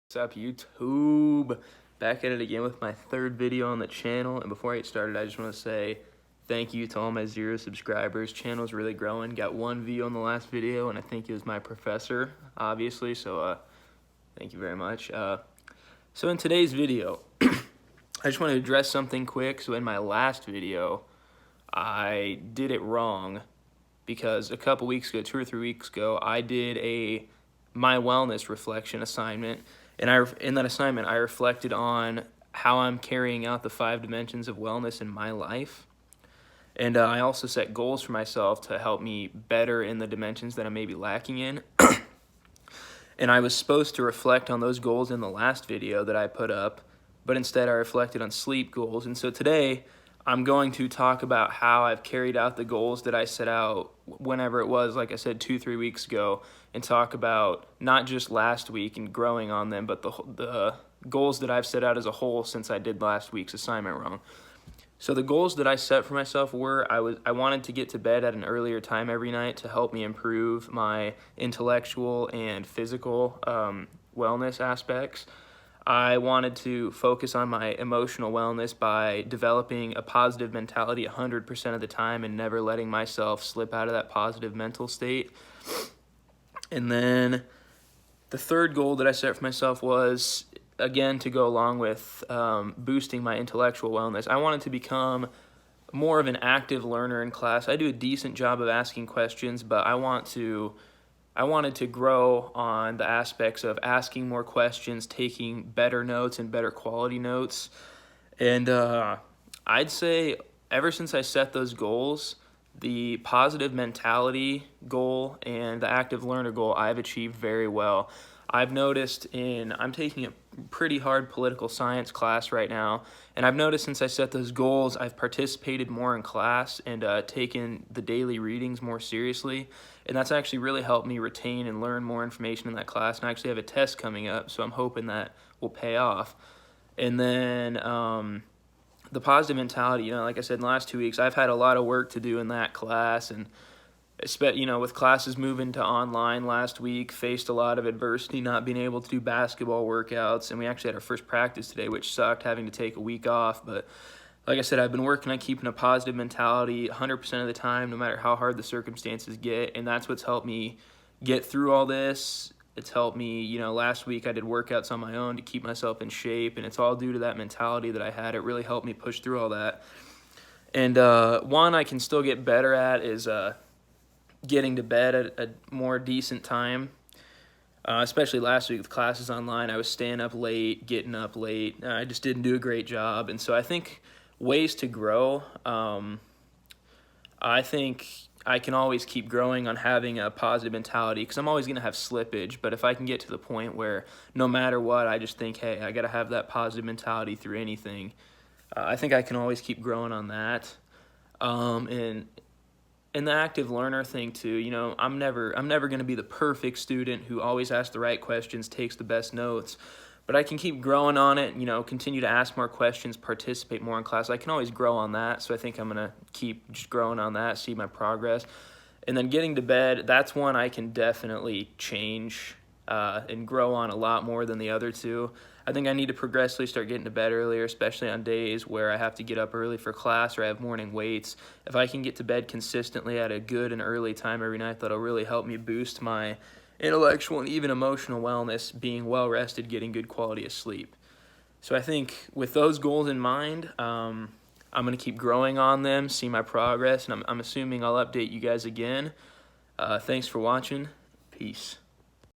What's up, YouTube? Back at it again with my third video on the channel, and before I get started, I just want to say thank you to all my 0 subscribers. Channel's really growing. Got 1 view on the last video, and I think it was my professor, obviously, so thank you very much. So in today's video, I just want to address something quick. So in my last video, I did it wrong because a couple weeks ago, 2 or 3 weeks ago, I did a My Wellness reflection assignment. And in that assignment, I reflected on how I'm carrying out the 5 dimensions of wellness in my life. And I also set goals for myself to help me better in the dimensions that I may be lacking in. And I was supposed to reflect on those goals in the last video that I put up, but instead I reflected on sleep goals. And so today, I'm going to talk about how I've carried out the goals that I set out whenever it was, like I said, 2-3 weeks ago, and talk about not just last week and growing on them, but the goals that I've set out as a whole since I did last week's assignment wrong. So the goals that I set for myself were I wanted to get to bed at an earlier time every night to help me improve my intellectual and physical wellness aspects. I wanted to focus on my emotional wellness by developing a positive mentality 100% of the time and never letting myself slip out of that positive mental state. And then the third goal that I set for myself was, again, to go along with boosting my intellectual wellness. I wanted to become more of an active learner in class. I do a decent job of asking questions, but I wanted to grow on the aspects of asking more questions, taking better notes and better quality notes. And I'd say ever since I set those goals, the positive mentality goal and the active learner goal I've achieved very well. I've noticed I'm taking a pretty hard political science class right now, and I've noticed since I set those goals, I've participated more in class and taken the daily readings more seriously, and that's actually really helped me retain and learn more information in that class, and I actually have a test coming up, so I'm hoping that will pay off. And then the positive mentality, like I said, in the last 2 weeks, I've had a lot of work to do in that class, and with classes moving to online last week, faced a lot of adversity not being able to do basketball workouts, and we actually had our first practice today, which sucked, having to take a week off. But like I said, I've been working on keeping a positive mentality 100% of the time, no matter how hard the circumstances get, and that's what's helped me get through all this. It's helped me, last week I did workouts on my own to keep myself in shape, and it's all due to that mentality that I had. It really helped me push through all that. And one I can still get better at is getting to bed at a more decent time, especially last week with classes online. I was staying up late, getting up late. I just didn't do a great job. And so I think ways to grow, I think I can always keep growing on having a positive mentality, because I'm always going to have slippage. But if I can get to the point where no matter what, I just think, hey, I got to have that positive mentality through anything, I think I can always keep growing on that. And the active learner thing too, I'm never going to be the perfect student who always asks the right questions, takes the best notes, but I can keep growing on it, continue to ask more questions, participate more in class. I can always grow on that, so I think I'm going to keep just growing on that, see my progress. And then getting to bed, that's one I can definitely change and grow on a lot more than the other two. I think I need to progressively start getting to bed earlier, especially on days where I have to get up early for class or I have morning weights. If I can get to bed consistently at a good and early time every night, that'll really help me boost my intellectual and even emotional wellness, being well rested, getting good quality of sleep. So I think with those goals in mind, I'm going to keep growing on them, see my progress, and I'm assuming I'll update you guys again. Thanks for watching. Peace.